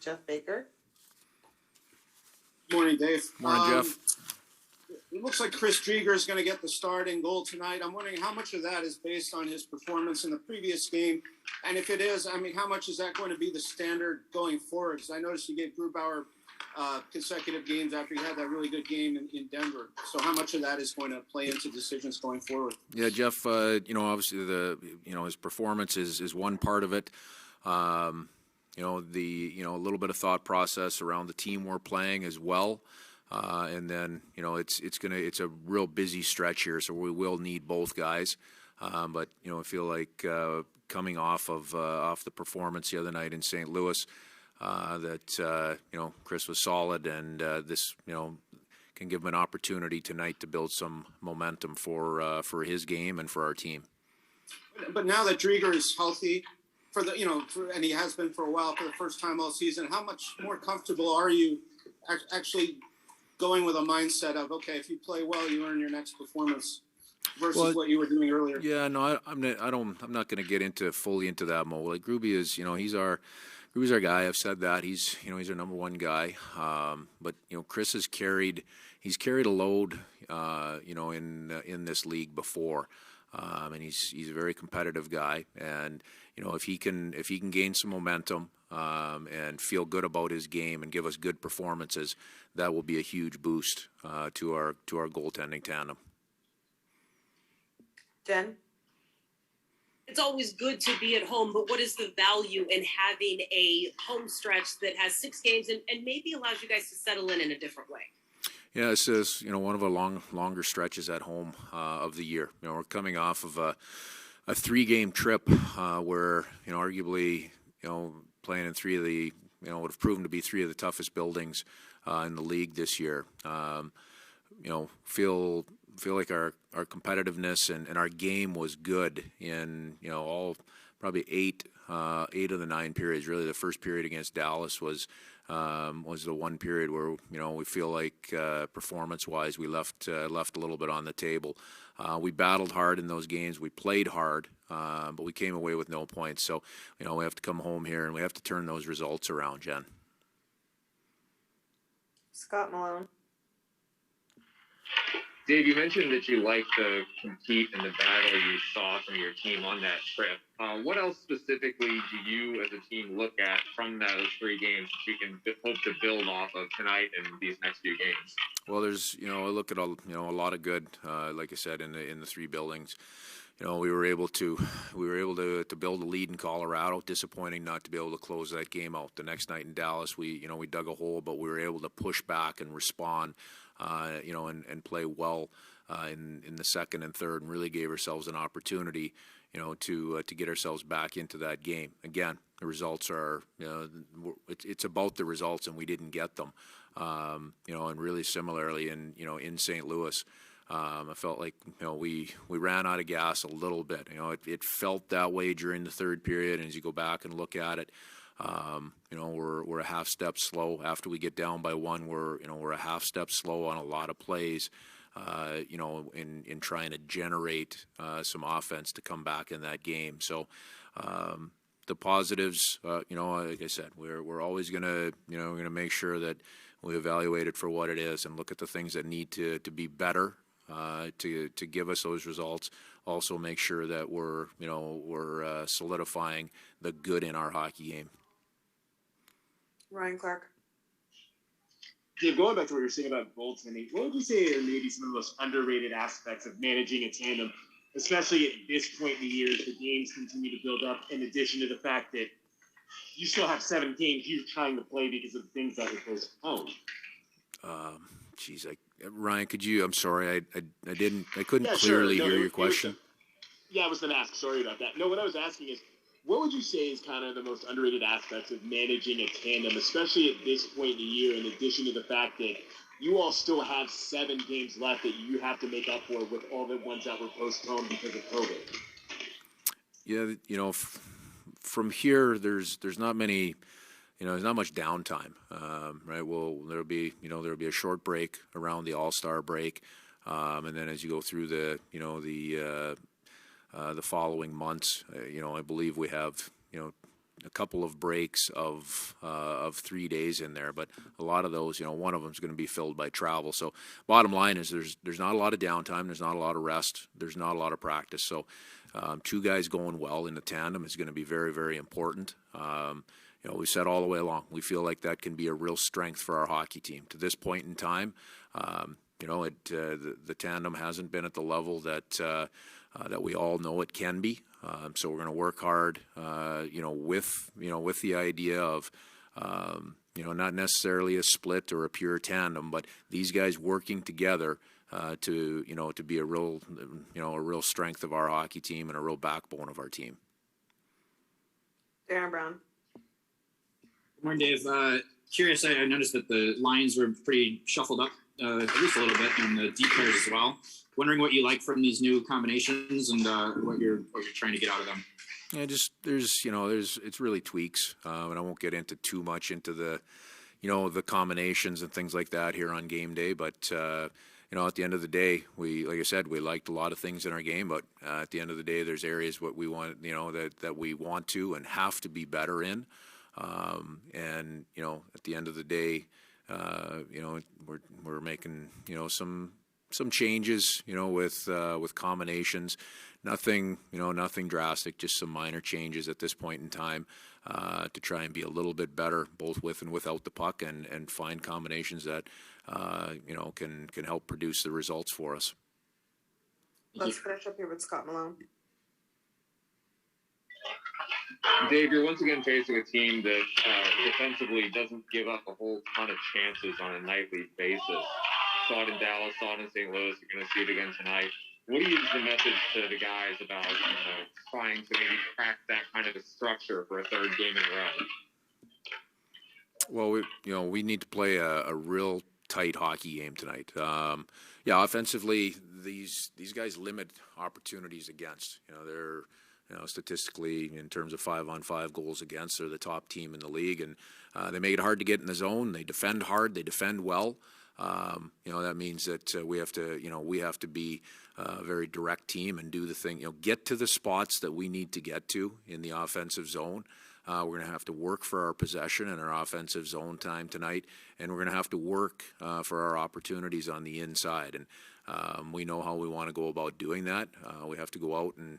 Jeff Baker. Morning, Dave. Morning, Jeff. It looks like Chris Drieger is going to get the starting goal tonight. I'm wondering how much of that is based on his performance in the previous game, and if it is, I mean, how much is that going to be the standard going forward? Because I noticed you gave Grubauer consecutive games after he had that really good game in Denver. So how much of that is going to play into decisions going forward? Yeah, Jeff. Obviously his performance is one part of it. A little bit of thought process around the team we're playing as well. And then, it's a real busy stretch here, so we will need both guys. But I feel like coming off the performance the other night in St. Louis, that Chris was solid, and this can give him an opportunity tonight to build some momentum for his game and for our team. But now that Drieger is healthy, and he has been for a while for the first time all season, how much more comfortable are you actually going with a mindset of, okay, if you play well, you earn your next performance versus what you were doing earlier? Yeah, no, I'm not going to get fully into that mode. Like Gruby is, Gruby's our guy. I've said that he's our number one guy. But Chris has carried a load, in this league before, and he's a very competitive guy. And if he can gain some momentum and feel good about his game and give us good performances, that will be a huge boost to our goaltending tandem. Jen? It's always good to be at home, but what is the value in having a home stretch that has 6 games and maybe allows you guys to settle in a different way? Yeah, this is one of our longer stretches at home of the year. We're coming off of a 3-game trip where arguably playing in 3 of the would have proven to be 3 of the toughest buildings in the league this year. Feel like our competitiveness and our game was good in all probably 8 of the 9 periods. Really, the first period against Dallas was the one period where we feel like performance-wise we left a little bit on the table. We battled hard in those games. We played hard, but we came away with no points. So we have to come home here and we have to turn those results around, Jen. Scott Malone. Dave, you mentioned that you like to compete in the battle you saw from your team on that trip. What else specifically do you as a team look at from those 3 games that you can hope to build off of tonight and these next few games? Well, there's I look at a lot of good, like I said, in the 3 buildings. We were able to build a lead in Colorado. Disappointing not to be able to close that game out. The next night in Dallas, we dug a hole, but we were able to push back and respond, and play well in the second and third, and really gave ourselves an opportunity, to get ourselves back into that game. Again, the results are, it's about the results, and we didn't get them. And really similarly in St. Louis. I felt like we ran out of gas a little bit. It felt that way during the third period, and as you go back and look at it, we're a half step slow after we get down by 1. We're a half step slow on a lot of plays, in trying to generate some offense to come back in that game. So the positives, like I said, we're always gonna make sure that we evaluate it for what it is and look at the things that need to be better. To give us those results, also make sure that we're solidifying the good in our hockey game. Ryan Clark. Dave, going back to what you were saying about goaltending, what would you say are maybe some of the most underrated aspects of managing a tandem, especially at this point in the year as the games continue to build up, in addition to the fact that you still have 7 games you're trying to play because of things that were postponed? Ryan, could you? I'm sorry, I couldn't clearly hear your question. I was going to ask. Sorry about that. No, what I was asking is, what would you say is kind of the most underrated aspects of managing a tandem, especially at this point in the year, in addition to the fact that you all still have 7 games left that you have to make up for with all the ones that were postponed because of COVID? Yeah, from here, there's not many. There's not much downtime, right? Well, there'll be a short break around the All-Star break, and then as you go through the following months, I believe we have a couple of breaks of 3 days in there, but a lot of those, one of them is going to be filled by travel. So bottom line is there's not a lot of downtime, there's not a lot of rest, there's not a lot of practice. So two guys going well in the tandem is going to be very, very important. We said all the way along, we feel like that can be a real strength for our hockey team. To this point in time, the tandem hasn't been at the level that we all know it can be. So we're going to work hard, with the idea of, not necessarily a split or a pure tandem, but these guys working together to be a real strength of our hockey team and a real backbone of our team. Darren Brown. Good morning, Dave. Curious, I noticed that the lines were pretty shuffled up, at least a little bit, and the deep pairs as well. Wondering what you like from these new combinations and what you're trying to get out of them. Yeah, it's really tweaks, and I won't get into too much into the combinations and things like that here on game day. But at the end of the day, like I said, we liked a lot of things in our game. But at the end of the day, there's areas what we want, that we want to and have to be better in. And at the end of the day, we're making some changes, with combinations, nothing drastic, just some minor changes at this point in time, to try and be a little bit better, both with and without the puck, and find combinations that, can help produce the results for us. Let's finish up here with Scott Malone. Dave, you're once again facing a team that defensively doesn't give up a whole ton of chances on a nightly basis. Saw it in Dallas, saw it in St. Louis. You're going to see it again tonight. What do you use the message to the guys about trying to maybe crack that kind of a structure for a third game in a row? Well, we need to play a real tight hockey game tonight. Offensively, these guys limit opportunities against. They're statistically, in terms of 5-on-5 goals against, they're the top team in the league, and they make it hard to get in the zone. They defend hard. They defend well. That means that we have to be a very direct team and do the thing. Get to the spots that we need to get to in the offensive zone. We're going to have to work for our possession and our offensive zone time tonight, and we're going to have to work for our opportunities on the inside. And we know how we want to go about doing that. We have to go out and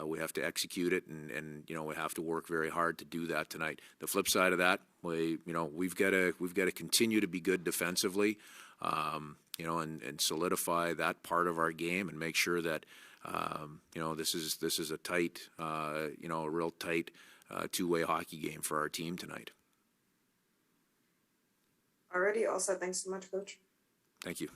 we have to execute it, and we have to work very hard to do that tonight. The flip side of that, we've got to continue to be good defensively, and solidify that part of our game, and make sure that this is a tight, a real tight two-way hockey game for our team tonight. Alrighty, all set. Thanks so much, Coach. Thank you.